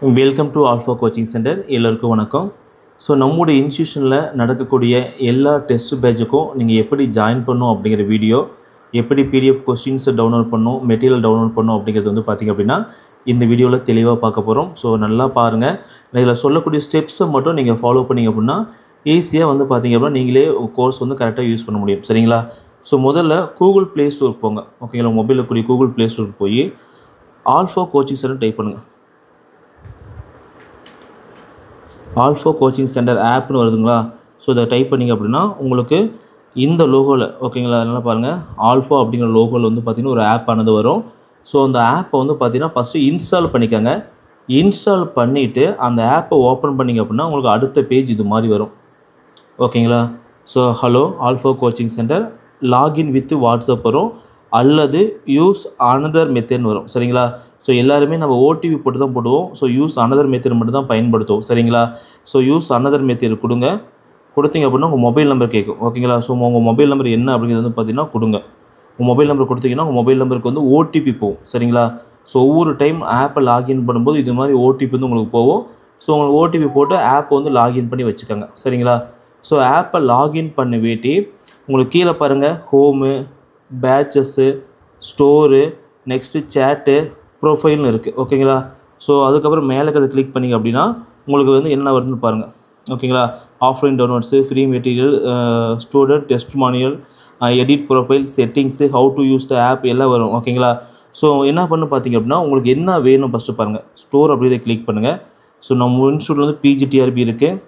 Welcome to alpha coaching centre. எல்லோருக்கும் வணக்கம். So நம்முடைய இன்ஸ்டியூஷனில் நடக்கக்கூடிய எல்லா டெஸ்ட் பேட்சுக்கும் நீங்கள் எப்படி ஜாயின் பண்ணணும் அப்படிங்கிற வீடியோ, எப்படி பிடிஎஃப் கொஸ்டின்ஸை டவுன்லோட் பண்ணணும், மெட்டீரியல் டவுன்லோட் பண்ணணும் அப்படிங்கிறது வந்து பார்த்திங்க அப்படின்னா இந்த வீடியோவில் தெளிவாக பார்க்க போகிறோம். ஸோ நல்லா பாருங்கள். இதில் சொல்லக்கூடிய ஸ்டெப்ஸை மட்டும் நீங்கள் ஃபாலோ பண்ணிங்க அப்படின்னா ஈஸியாக வந்து பார்த்திங்க அப்படின்னா நீங்களே கோர்ஸ் வந்து கரெக்டாக யூஸ் பண்ண முடியும். சரிங்களா? ஸோ முதல்ல கூகுள் ப்ளே ஸ்டோர் போங்க. ஓகேங்களா? மொபைலில் கூடிய கூகுள் ப்ளே ஸ்டோருக்கு போய் ஆல்ஃபா கோச்சிங் சென்டர் டைப் பண்ணுங்கள். ஆல்ஃபா கோச்சிங் சென்டர் ஆப்னு வருதுங்களா? ஸோ இதை டைப் பண்ணிங்க அப்படின்னா உங்களுக்கு இந்த லோகோவில், ஓகேங்களா, அதனால் பாருங்கள், ஆல்ஃபா அப்படிங்கிற லோகோவில் வந்து பார்த்திங்கன்னா ஒரு ஆப் ஆனது வரும். ஸோ அந்த ஆப்பை வந்து பார்த்திங்கன்னா ஃபஸ்ட்டு இன்ஸ்டால் பண்ணிக்கோங்க. இன்ஸ்டால் பண்ணிவிட்டு அந்த ஆப்பை ஓப்பன் பண்ணிங்க அப்படின்னா உங்களுக்கு அடுத்த பேஜ் இது மாதிரி வரும். ஓகேங்களா? So hello alpha coaching centre, login with WhatsApp வரும், அல்லது யூஸ் அனதர் மெத்தட்னு வரும். சரிங்களா? ஸோ எல்லாருமே நம்ம ஓடிபி போட்டு தான் போடுவோம். ஸோ யூஸ் அனதர் மெத்தட் மட்டும் தான் பயன்படுத்துவோம். சரிங்களா? ஸோ யூஸ் அனதர் மெத்தட் கொடுங்க. கொடுத்தீங்க அப்படின்னா உங்கள் மொபைல் நம்பர் கேட்கும். ஓகேங்களா? ஸோ உங்கள் மொபைல் நம்பர் என்ன அப்படிங்கிறது வந்து பார்த்திங்கன்னா கொடுங்க. உங்கள் மொபைல் நம்பர் கொடுத்தீங்கன்னா உங்கள் மொபைல் நம்பருக்கு வந்து ஓடிபி போகும். சரிங்களா? ஸோ ஒவ்வொரு டைம் ஆப்பை லாகின் பண்ணும்போது இது மாதிரி ஓடிபி வந்து உங்களுக்கு போகும். ஸோ உங்களுக்கு ஓடிபி போட்டு ஆப்பை வந்து லாகின் பண்ணி வச்சுக்கோங்க. சரிங்களா? ஸோ ஆப்பை லாகின் பண்ணி வேட்டி உங்களுக்கு கீழே பாருங்கள், ஹோமு, பேட்சஸ்ஸு, ஸ்டோரு, நெக்ஸ்ட்டு சேட்டு, ப்ரொஃபைல்னு இருக்குது. ஓகேங்களா? ஸோ அதுக்கப்புறம் மேலே இருக்கிறத கிளிக் பண்ணிங்க அப்படின்னா உங்களுக்கு வந்து என்ன வருதுன்னு பாருங்கள். ஓகேங்களா? Offline downloads, free material, student test manual, edit profile, settings, how to use the app எல்லாம் வரும். ஓகேங்களா? ஸோ என்ன பண்ணு பார்த்திங்க அப்படின்னா உங்களுக்கு என்ன வேணும் ஃபஸ்ட்டு பாருங்கள். ஸ்டோர் அப்படியே கிளிக் பண்ணுங்கள். ஸோ நம்ம இன்ஸ்டியூட்டில் வந்து பிஜிடிஆர்பி இருக்குது,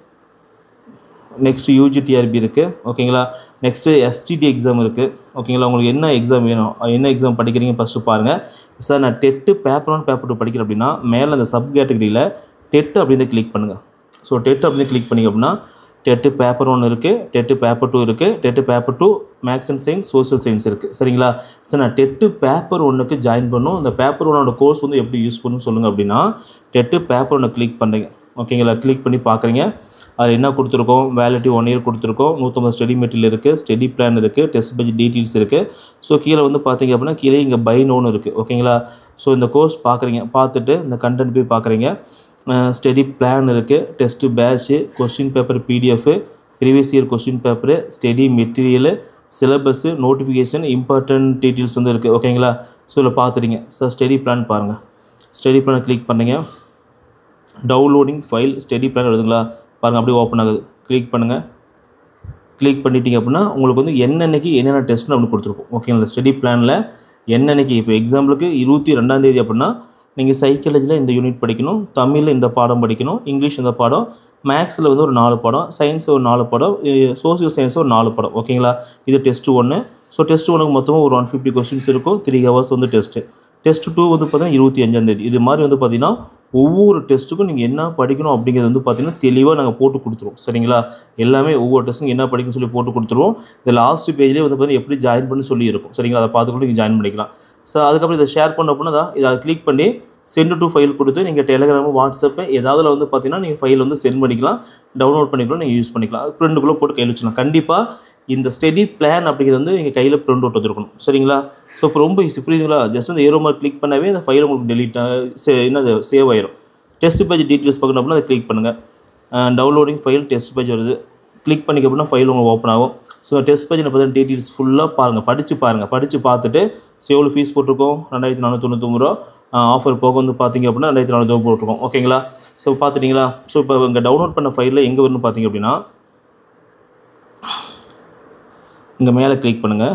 நெக்ஸ்ட்டு யூஜிடிஆர்பி இருக்குது. ஓகேங்களா? நெக்ஸ்ட்டு எஸ்டிடி எக்ஸாம் இருக்குது. ஓகேங்களா? உங்களுக்கு என்ன எக்ஸாம் வேணும், என்ன எக்ஸாம் படிக்கிறீங்க ஃபஸ்ட்டு பாருங்கள். சார் நான் டெட்டு பேப்பர் 1 பேப்பர் 2 படிக்கிறேன் அப்படின்னா மேலே அந்த சப் கேட்டகரியில் டெட்டு அப்படின்னு கிளிக் பண்ணுங்கள். ஸோ டெட்டு அப்படின்னு கிளிக் பண்ணிங்க அப்படின்னா டெட்டு பேப்பர் 1 இருக்குது, டெட்டு பேப்பர் 2 இருக்குது, TET paper 2 maths and science, social science இருக்குது. சரிங்களா? சார் நான் டெட்டு பேப்பர் 1க்கு ஜாயின் பண்ணணும், இந்த பேப்பர் 1ஓட கோர்ஸ் வந்து எப்படி யூஸ் பண்ணணும்னு சொல்லுங்கள் அப்படின்னா டெட்டு பேப்பர் 1 கிளிக் பண்ணுறீங்க. ஓகேங்களா? கிளிக் பண்ணி பார்க்குறீங்க. அது என்ன கொடுத்துருக்கோம், வேலிடிட்டி 1 இயர் கொடுத்துருக்கோம், 150 ஸ்டடி மெட்டீரியல் இருக்குது, ஸ்டடி பிளான் இருக்குது, டெஸ்ட் பேட்ச் டீட்டெயில்ஸ் இருக்குது. ஸோ கீழே வந்து பார்த்திங்க அப்படின்னா கீழே இங்கே பை நோன்னு இருக்குது. ஓகேங்களா? ஸோ இந்த கோர்ஸ் பார்க்குறீங்க, பார்த்துட்டு இந்த கண்டென்ட் போய் பார்க்குறீங்க. ஸ்டடி பிளான் இருக்குது, test batch, question paper PDF, previous year question paper, study material, syllabus, notification, important details வந்து இருக்குது. ஓகேங்களா? ஸோ இதில் பார்த்துறீங்க. சார் ஸ்டடி பிளான் பாருங்கள். ஸ்டடி பிளான் கிளிக் பண்ணுங்க. டவுன்லோடிங் ஃபைல் ஸ்டடி பிளான் வருதுங்களா பாருங்கள், அப்படியே ஓப்பன் ஆகுது. கிளிக் பண்ணுங்கள். கிளிக் பண்ணிட்டீங்க அப்படின்னா உங்களுக்கு வந்து என்னென்னைக்கு என்னென்ன டெஸ்ட்னு அப்படி கொடுத்துருப்போம். ஓகேங்களா? இந்த ஸ்டடி பிளானில் என்னென்னைக்கு, இப்போ எக்ஸாம்பிளுக்கு 22ஆம் தேதி அப்படின்னா நீங்கள் சைக்காலஜியில் இந்த யூனிட் படிக்கணும், தமிழில் இந்த பாடம் படிக்கணும், இங்கிலீஷ் இந்த பாடம், மேக்ஸில் வந்து ஒரு 4 பாடம், சயின்ஸ் ஒரு 4 பாடம், சோஷியல் சயின்ஸ் ஒரு 4 பாடம். ஓகேங்களா? இது டெஸ்ட்டு 1. ஸோ டெஸ்ட் 1க்கு மொத்தமாக ஒரு 150 கொஸ்டின்ஸ் இருக்கும். 3 ஹவர்ஸ் வந்து டெஸ்ட்டு. டெஸ்ட் 2 வந்து பார்த்தீங்கன்னா 25ஆம் தேதி. இது மாதிரி வந்து பார்த்திங்கன்னா ஒவ்வொரு டெஸ்ட்டுக்கும் நீங்கள் என்ன படிக்கணும் அப்படிங்கிறது வந்து பார்த்திங்கன்னா தெளிவாக நாங்கள் போட்டு கொடுத்துருவோம். சரிங்களா? எல்லாமே ஒவ்வொரு டெஸ்ட்டுக்கும் என்ன படிக்கணும்னு சொல்லி போட்டு கொடுத்துருவோம். இந்த லாஸ்ட் பேஜ்லேயே வந்து பார்த்திங்கன்னா எப்படி ஜாயின் பண்ணி சொல்லி இருக்கும். சரிங்களா? அதை பார்த்துக்கூட நீங்கள் ஜாயின் பண்ணிக்கலாம். ஸோ அதுக்கப்புறம் இதை ஷேர் பண்ண அப்படின்னா இதை கிளிக் பண்ணி சென்ட் டு ஃபைல் கொடுத்து நீங்கள் டெலிகிராமு, வாட்ஸ்அப்பு ஏதாவதுல வந்து பார்த்திங்கன்னா நீங்கள் ஃபைல் வந்து சென்ட் பண்ணிக்கலாம், டவுன்லோட் பண்ணிக்கலாம், நீங்கள் யூஸ் பண்ணிக்கலாம். ப்ரிண்ட்டுக்குள்ளே போட்டு கையில் வச்சுக்கலாம். கண்டிப்பாக இந்த ஸ்டடி பிளான் அப்படிங்கிறது வந்து நீங்கள் கையில் ப்ரிண்ட் அவுட் வந்துருக்கணும். சரிங்களா? ஸோ இப்போ ரொம்ப ஈஸி, புரியுதுங்களா? ஜஸ்ட் அந்த ஏரோ மார்க் கிளிக் பண்ணவே இந்த ஃபைல் உங்களுக்கு டெலிட் என்னது சேவ் ஆயிரும். டெஸ்ட் பேஜ் டீட்டெயில்ஸ் பார்க்கணும் அப்படின்னா அதை கிளிக் பண்ணுங்கள். டவுன்லோடிங் ஃபைல் டெஸ்ட் பேஜ் வருது. கிளிக் பண்ணிக்க அப்படின்னா ஃபைல் உங்களுக்கு ஓப்பன் ஆகும். ஸோ டெஸ்ட் பேஜில் பார்த்தீங்கன்னா டீட்டெயில்ஸ் ஃபுல்லாக பாருங்கள், பாருங்கள். படித்து பார்த்துட்டு எவ்வளோ ஃபீஸ் போட்டிருக்கோம், 2499 ரூபா. ஆஃபர் போக வந்து பார்த்திங்க அப்படின்னா 2400 போட்டிருக்கோம். ஓகேங்களா? ஸோ பார்த்துட்டிங்களா? ஸோ இப்போ இங்கே டவுன்லோட் பண்ண ஃபைலில் எங்கே வரும்னு பார்த்திங்க அப்படின்னா இங்கே மேலே கிளிக் பண்ணுங்கள்,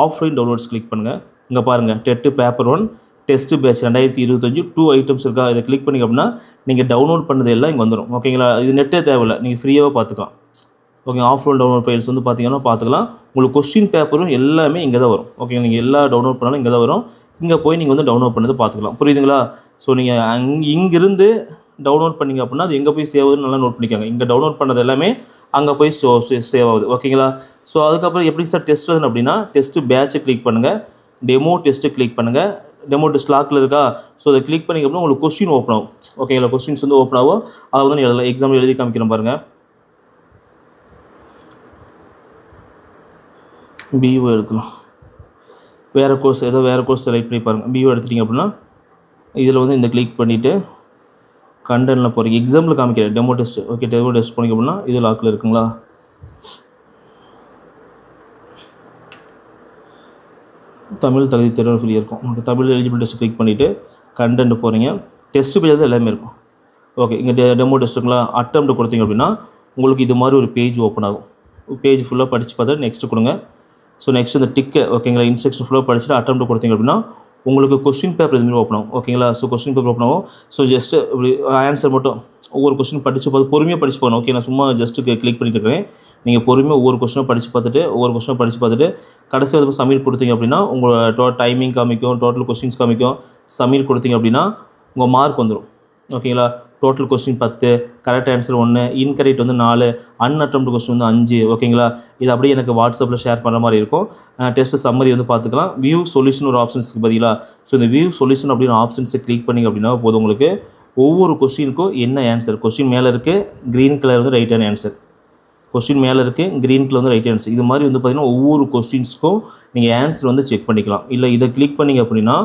ஆஃப்லைன் டவுன்லோட்ஸ் கிளிக் பண்ணுங்கள். இங்கே பாருங்கள், TET paper 1 test batch 2025 2 items இருக்கா, இதை கிளிக் பண்ணிங்க அப்படின்னா நீங்கள் டவுன்லோட் பண்ணது எல்லாம் இங்கே வந்துடும். ஓகேங்களா? இது நெட்டே தேவையில்லை, நீங்கள் ஃப்ரீயாகவே பார்த்துக்கலாம். ஓகே, ஆஃப்லைன் டவுன்லோட் ஃபைல்ஸ் வந்து பார்த்திங்கன்னா பார்த்துக்கலாம். உங்களுக்கு கொஸ்டின் பேப்பரும் எல்லாமே இங்கே தான் வரும். ஓகே, நீங்கள் எல்லா டவுன்லோட் பண்ணாலும் இங்கே தான் வரும். இங்கே போய் நீங்கள் வந்து டவுன்லோட் பண்ணது பார்த்துக்கலாம். புரியுதுங்களா? ஸோ நீங்கள் இங்கிருந்து டவுன்லோட் பண்ணிங்க அப்படின்னா அது எங்கே போய் சேவ் ஆகுதுன்னு நல்லா நோட் பண்ணிக்காங்க. இங்கே டவுன்லோட் பண்ணது எல்லாமே அங்கே போய் சேவ் ஆகுது. ஓகேங்களா? ஸோ அதுக்கப்புறம் எப்படி சார் டெஸ்ட் வருதுன்னு அப்படின்னா டெஸ்ட்டு பேட்சை கிளிக் பண்ணுங்கள், டெமோ டெஸ்ட்டு கிளிக் பண்ணுங்கள். டெமோ டெஸ்ட் லாக்கில் இருக்கா? ஸோ அதை கிளிக் பண்ணிங்க அப்படின்னா உங்களுக்கு கொஸ்டின் ஓப்பன் ஆகும். ஓகேங்களா? கொஸ்டின்ஸ் வந்து ஓப்பன் ஆகும். அதை வந்து எழுதலாம். எக்ஸாம்பிள் எழுதி காமிக்கிறேன் பாருங்கள். பிஓ எடுக்கலாம், வேறு கோர்ஸ் செலக்ட் பண்ணி பாருங்கள். பிஓ எடுத்துட்டிங்க அப்படின்னா இதில் வந்து இந்த கிளிக் பண்ணிவிட்டு கண்டென்ட்டில் போகிறீங்க, எக்ஸாம்பிள் காமிக்கிறேன் demo test. Okay, demo test போனீங்க அப்படின்னா இது லாக்கில் இருக்குங்களா? தமிழ் தகுதி தேர்வு ஃப்ரீ இருக்கும். Okay, Tamil eligible test click பண்ணிவிட்டு கண்டென்ட் போகிறீங்க. டெஸ்ட் பேஜ் தான் எல்லாமே இருக்கும். ஓகே, இங்கே டெமோ டெஸ்ட்டுங்களா அட்டெம்ப்ட் கொடுத்தீங்க அப்படின்னா உங்களுக்கு இது மாதிரி ஒரு பேஜ் ஓப்பன் ஆகும். பேஜ் ஃபுல்லாக படித்து பார்த்துட்டு நெக்ஸ்ட்டு கொடுங்க. ஸோ நெக்ஸ்ட் இந்த டிக்கு ஓகேங்களா, இன்ஸ்ட்ரக்ஷன் ஃபுல்லாக படிச்சுட்டு அட்டெம்ப்ட் கொடுத்தீங்க அப்படின்னா உங்களுக்கு கொஸ்டின் பேப்பர் இதுமாரி ஓப்பன் ஆகும். ஓகேங்களா, ஸோ கொஸ்டின் பேப்பர் ஓப்பன் ஆகும். ஸோ ஜஸ்ட்டு இப்படி ஆன்சர் மட்டும் ஒவ்வொரு கொஸ்டின் படித்து பார்த்து பொறுமையாக படித்து போகணும். ஓகே, நான் சும்மா ஜஸ்ட்டு கிளிக் பண்ணிட்டு இருக்கிறேன். நீங்கள் பொறுமையாக ஒவ்வொரு கொஸ்டினும் படித்து பார்த்துட்டு கடைசி வந்து சப்மிட் கொடுத்தீங்க அப்படின்னா உங்களோட டைமிங் காமிக்கும், டோட்டல் கொஸ்டின்ஸ் காமிக்கும். சப்மிட் கொடுத்தீங்க அப்படின்னா உங்கள் மார்க் வந்துடும். ஓகேங்களா, total question 10, correct answer 1, incorrect வந்து 4, அன்அட்டெம்ப்ட் கொஸ்டின் வந்து 5. ஓகேங்களா, இது அப்படியே எனக்கு வாட்ஸ்அப்பில் ஷேர் பண்ணுற மாதிரி இருக்கும். டெஸ்ட் சம்மரி வந்து பார்த்துக்கலாம். வியூ சொல்யூஷன் ஒரு ஆப்ஷன்ஸ்க்கு பதிலாக ஸோ இந்த வியூ சொல்யூஷன் அப்படின்னு ஆப்ஷன்ஸை கிளிக் பண்ணிங்க அப்படின்னா போதும். உங்களுக்கு ஒவ்வொரு கொஸ்டினுக்கும் என்ன ஆன்சர், கொஸ்டின் மேலே இருக்குது க்ரீன் கலர் வந்து ரைட்டான ஆன்சர், கொஸ்டின் மேலே இருக்குது க்ரீன் கலர் வந்து ரைட் ஆன்சர். இது மாதிரி வந்து பார்த்திங்கன்னா ஒவ்வொரு கொஸ்டின்ஸ்க்கும் நீங்கள் ஆன்சர் வந்து செக் பண்ணிக்கலாம். இல்லை இதை கிளிக் பண்ணிங்க அப்படின்னா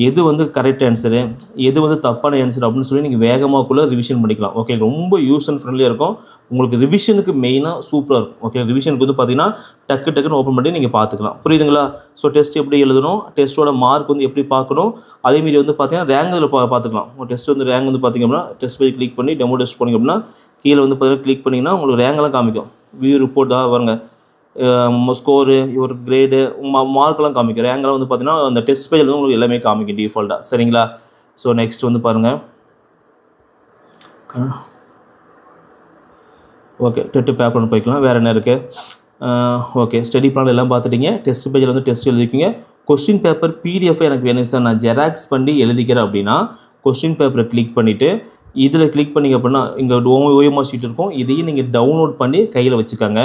எது வந்து கரெக்ட் ஆன்சரு, எது வந்து தப்பான ஆன்சர் அப்படின்னு சொல்லி நீங்கள் வேகமாகக்குள்ளே ரிவிஷன் பண்ணிக்கலாம். ஓகே, ரொம்ப யூஸ் அண்ட் ஃப்ரெண்ட்லியாக இருக்கும். உங்களுக்கு ரிவிஷனுக்கு மெயினாக சூப்பராக இருக்கும். ஓகே, ரிவிஷனுக்கு வந்து பார்த்தீங்கன்னா டக்குன்னு ஓப்பன் பண்ணி நீங்கள் பார்த்துக்கலாம். புரியுதுங்களா? ஸோ டெஸ்ட் எப்படி எழுதணும், டெஸ்ட்டோட மார்க் வந்து எப்படி பார்க்கணும், அதேமாரி வந்து பார்த்தீங்கன்னா ரேங்க் இதில் பார்த்துக்கலாம். உங்கள் டெஸ்ட் வந்து ரேங்க் வந்து பார்த்திங்க அப்படின்னா டெஸ்ட் போய் கிளிக் பண்ணி டெமோ டெஸ்ட் போனீங்க அப்படின்னா கீழே வந்து பார்த்தீங்கன்னா கிளிக் பண்ணிங்கன்னா உங்களுக்கு ரேங்கெல்லாம் காமிக்கும். வியூ ரிப்போர்ட் தான் வருங்க, ஸ்கோரு, ஒரு கிரேடு, மார்க்கெல்லாம் காமிக்கும். ரேங்கெல்லாம் வந்து பார்த்தீங்கன்னா அந்த டெஸ்ட் பேஜில் வந்து உங்களுக்கு எல்லாமே காமிக்கும் டிஃபால்ட்டாக. சரிங்களா? ஸோ நெக்ஸ்ட் வந்து பாருங்கள். ஓகே, டெட்டு பேப்பர் ஒன்று போய்க்கலாம். வேறு என்ன இருக்குது? ஓகே, ஸ்டடி பிளான் எல்லாம் பார்த்துட்டிங்க. டெஸ்ட் பேஜில் வந்து டெஸ்ட் எழுதிக்கிங்க. கொஸ்டின் பேப்பர் பிடிஎஃப் எனக்கு வேணும் சார், நான் ஜெராக்ஸ் பண்ணி எழுதிக்கிறேன் அப்படின்னா கொஸ்டின் பேப்பரை கிளிக் பண்ணிவிட்டு இதில் கிளிக் பண்ணிங்க அப்படின்னா இங்கே ஓஎம்ஆர் ஷீட் இருக்கும். இதையும் நீங்கள் டவுன்லோட் பண்ணி கையில் வச்சுக்கோங்க.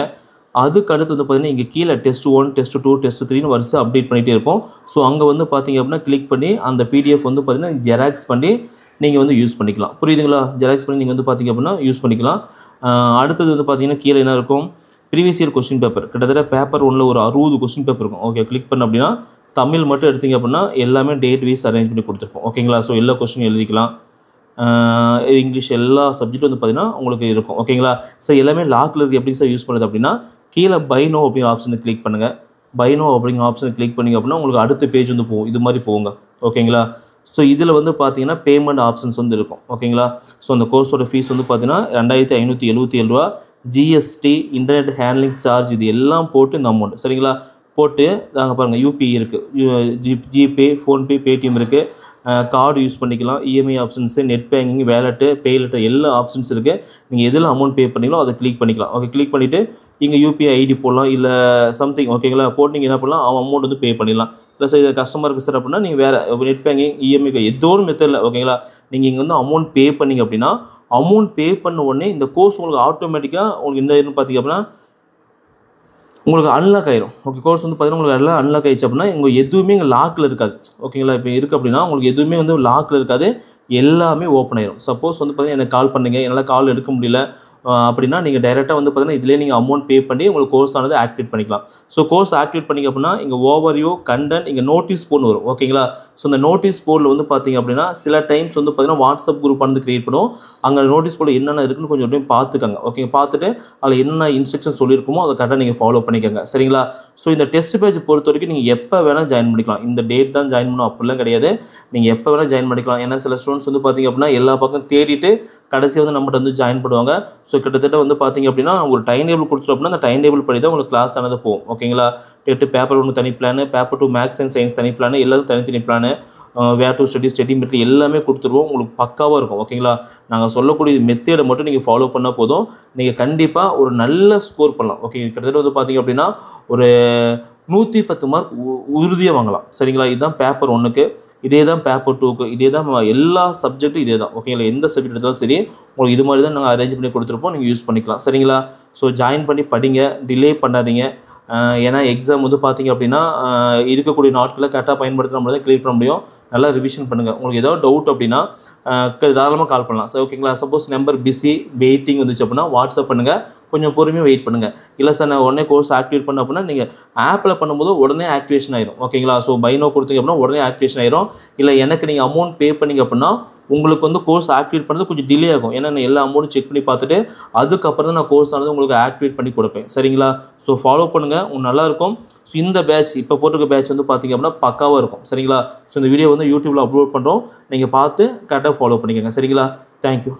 அதுக்கு அடுத்து வந்து பார்த்தீங்கன்னா இங்கே கீழே டெஸ்ட் 1, டெஸ்ட் 2, டெஸ்ட் 3ன்னு வரிசை அப்டேட் பண்ணிகிட்டே இருப்போம். ஸோ அங்கே வந்து பார்த்தீங்க அப்படின்னா கிளிக் பண்ணி அந்த பிடிஎஃப் வந்து பார்த்தீங்கன்னா ஜெராக்ஸ் பண்ணி நீங்கள் வந்து யூஸ் பண்ணிக்கலாம். புரியுதுங்களா? ஜெராக்ஸ் பண்ணி நீங்கள் வந்து பார்த்தீங்க அப்படின்னா யூஸ் பண்ணிக்கலாம். அடுத்தது வந்து பார்த்தீங்கன்னா கீழே என்ன இருக்கும், ப்ரீவியஸ் இயர் கொஸ்டின் பேப்பர். கிட்டத்தட்ட பேப்பர் 1ல் ஒரு 60 கொஸ்டின் பேப்பர் இருக்கும். ஓகே, கிளிக் பண்ண அப்படின்னா தமிழ் மட்டும் எடுத்திங்க அப்படின்னா எல்லாமே டேட் வைஸ் அரேஞ்ச் பண்ணி கொடுத்துருப்போம். ஓகேங்களா? ஸோ எல்லா கொஸ்டின் எழுதிக்கலாம். இங்கிலீஷ் எல்லா சப்ஜெக்ட்டும் வந்து பார்த்தீங்கன்னா உங்களுக்கு இருக்கும். ஓகேங்களா? ஸோ எல்லாமே லாக்கில் இருக்குது. எப்படி சார் யூஸ் பண்ணுறது அப்படின்னா கீழே பை நோ அப்படிங்கிற ஆப்ஷனை கிளிக் பண்ணுங்கள். பை நோ அப்படிங்கிற ஆப்ஷனை கிளிக் பண்ணிங்க அப்படின்னா உங்களுக்கு அடுத்த பேஜ் வந்து போகும். இது மாதிரி போங்க. ஓகேங்களா? ஸோ இதில் வந்து பார்த்தீங்கன்னா பேமெண்ட் ஆப்ஷன்ஸ் வந்து இருக்கும். ஓகேங்களா? ஸோ அந்த கோர்ஸோட ஃபீஸ் வந்து பார்த்தீங்கன்னா 2577 ரூபா. ஜிஎஸ்டி, இன்டர்நெட் ஹேண்ட்லிங் சார்ஜ் இது எல்லாம் போட்டு இந்த அமௌண்ட். சரிங்களா? போட்டு நாங்கள் பாருங்கள் யூபிஐ இருக்குது, ஜிபே, ஃபோன்பே, பேடிஎம் இருக்குது. கார்டு யூஸ் பண்ணிக்கலாம். EMI options, net banking, wallet, பேலெட்டு எல்லா ஆப்ஷன்ஸ் இருக்குது. நீங்கள் எதில் அமௌண்ட் பே பண்ணீங்களோ அதை கிளிக் பண்ணிக்கலாம். ஓகே, கிளிக் பண்ணிவிட்டு இங்கே யூபிஐ ஐடி போடலாம், இல்லை சம்திங். ஓகேங்களா? போட்டு நீங்கள் என்ன பண்ணலாம், அவன் அமௌண்ட் வந்து பே பண்ணிடலாம். இல்லை சார் இது கஸ்டமருக்கு சார் அப்படின்னா நீங்கள் வேறு நெட் பேங்கிங், இஎம்ஐ ஏதோ ஒரு மெத்தடில் ஓகேங்களா நீங்கள் இங்கே வந்து அமௌண்ட் பே பண்ணிங்க அப்படின்னா அமௌண்ட் பே பண்ண உடனே இந்த கோர்ஸ் உங்களுக்கு ஆட்டோமேட்டிக்காக உங்களுக்கு இந்த இதுன்னு பார்த்திங்க அப்படின்னா உங்களுக்கு அன்லாக் ஆயிரும். ஓகே, கோர்ஸ் வந்து பார்த்தீங்கன்னா உங்களுக்கு எல்லாம் அன்லாக் ஆயிடுச்சு அப்படின்னா உங்களுக்கு எதுவுமே இங்கே லாக்கில் இருக்காது. ஓகேங்களா? இப்போ இருக்குது அப்படின்னா உங்களுக்கு எதுவுமே வந்து லாக்கில் இருக்காது, எல்லாமே ஓப்பன் ஆயிரும். சப்போஸ் வந்து பார்த்தீங்கன்னா எனக்கு கால் பண்ணுங்க, என்னால் கால் எடுக்க முடியல அப்படின்னா நீங்கள் டைரெக்டாக வந்து பார்த்தீங்கன்னா இதிலே நீங்கள் அமௌண்ட் பே பண்ணி உங்களுக்கு கோர்ஸ் ஆனது ஆக்டிவேட் பண்ணிக்கலாம். ஸோ கோர்ஸ் ஆக்டிவேட் பண்ணிங்க அப்படின்னா இங்கே ஓவர்வியூ, கண்டென்ட், இங்கே நோட்டீஸ் போர்டு வரும். ஓகேங்களா? ஸோ இந்த நோட்டீஸ் போர்டில் வந்து பார்த்தீங்க அப்படின்னா சில டைம்ஸ் வந்து பார்த்தீங்கன்னா வாட்ஸ்அப் குரூப் வந்து கிரியேட் பண்ணுவோம். அங்கே நோட்டீஸ் போர்டு என்னென்ன இருக்குன்னு கொஞ்சம் டைம் பார்த்துக்கோங்க. ஓகே, பார்த்துட்டு அதில் என்னென்ன இன்ஸ்ட்ரக்ஷன் சொல்லியிருக்குமோ அதை கரெக்டாக நீங்கள் ஃபாலோ பண்ணிக்கோங்க. சரிங்களா? ஸோ இந்த டெஸ்ட் பேஜ் பொறுத்த வரைக்கும் நீங்கள் எப்போ வேணால் ஜாயின் பண்ணிக்கலாம். இந்த டேட் தான் ஜாயின் பண்ணணும் அப்படிலாம் கிடையாது. நீங்கள் எப்போ வேணால் ஜாயின் பண்ணிக்கலாம். ஏன்னா சில ஸ்டூடெண்ட்ஸ் வந்து பார்த்தீங்க அப்படின்னா எல்லா பக்கம் தேடிட்டு கடைசி வந்து நம்மகிட்ட வந்து ஜாயின் பண்ணுவாங்க. ஸோ கிட்டத்தட்ட வந்து பார்த்தீங்க அப்படின்னா ஒரு டைம் டேபிள் கொடுத்துட்டோம் அப்படின்னா அந்த டைம் டேபிள் படி தான் உங்களுக்கு கிளாஸ் ஆனது போகும். ஓகேங்களா? டெட்டு பேப்பர் 1 தனி plan, paper 2 maths and science தனி பிளானு, எல்லாரும் தனித்தனி plan, where to study material எல்லாமே கொடுத்துருவோம். உங்களுக்கு பக்காவாக இருக்கும். ஓகேங்களா? நாங்கள் சொல்லக்கூடிய மெத்தேடை மட்டும் நீங்கள் ஃபாலோ பண்ணால் போதும், நீங்கள் கண்டிப்பாக ஒரு நல்ல ஸ்கோர் பண்ணலாம். ஓகே, கிட்டத்தட்ட வந்து பார்த்தீங்க அப்படின்னா ஒரு 110 மார்க் உறுதியாக வாங்கலாம். சரிங்களா? இதுதான் பேப்பர் 1க்கு, இதே தான் பேப்பர் 2க்கு, இதே தான் எல்லா சப்ஜெக்ட்டும் இதே தான். ஓகேங்களா? எந்த சப்ஜெக்ட் எடுத்தாலும் சரி உங்களுக்கு இது மாதிரி தான் நாங்கள் அரேஞ்ச் பண்ணி கொடுத்துருப்போம், நீங்கள் யூஸ் பண்ணிக்கலாம். சரிங்களா? ஸோ ஜாயின் பண்ணி படிங்க, டிலே பண்ணாதீங்க. ஏன்னா எக்ஸாம் வந்து பார்த்தீங்க அப்படின்னா இருக்கக்கூடிய நாட்களை கரெக்டாக பயன்படுத்தின மாதிரி தான் கிளியர் பண்ண முடியும். நல்லா ரிவிஷன் பண்ணுங்கள். உங்களுக்கு ஏதாவது டவுட் அப்படின்னா தாராளமாக கால் பண்ணலாம். சார் ஓகேங்களா? சப்போஸ் நம்பர் பிஸி வெயிட்டிங் வந்துச்சு அப்படின்னா வாட்ஸ்அப் பண்ணுங்கள், கொஞ்சம் பொறுமையாக வெயிட் பண்ணுங்கள். இல்லை சார் நான் உடனே கோர்ஸ் ஆக்டிவேட் பண்ண அப்படின்னா நீங்கள் ஆப்பில் பண்ணும்போது உடனே ஆக்டிவேஷன் ஆயிரும். ஓகேங்களா? ஸோ பை நோ கொடுத்தீங்க அப்படின்னா உடனே ஆக்டிவேஷன் ஆயிரும். இல்லை எனக்கு நீங்கள் அமௌண்ட் பே பண்ணிங்க அப்படின்னா உங்களுக்கு வந்து கோர்ஸ் ஆக்டிவேட் பண்ணுறது கொஞ்சம் டிலே ஆகும். ஏன்னா நான் எல்லா அமௌண்ட்டும் செக் பண்ணி பார்த்துட்டு அதுக்கப்புறம் தான் நான் கோர்ஸ் ஆனது உங்களுக்கு ஆக்டிவேட் பண்ணி கொடுப்பேன். சரிங்களா? ஸோ ஃபாலோ பண்ணுங்கள், உங்களுக்கு நல்லாயிருக்கும். ஸோ இந்த பேட்ச் இப்போ போட்டிருக்க பேட்ச் வந்து பார்த்திங்க அப்படின்னா பக்காவாக இருக்கும். சரிங்களா? ஸோ இந்த வீடியோ வந்து யூடியூப்பில் அப்லோட் பண்ணுறோம், நீங்கள் பார்த்து கரெக்டாக ஃபாலோ பண்ணிக்கோங்க. சரிங்களா? தேங்க்யூ.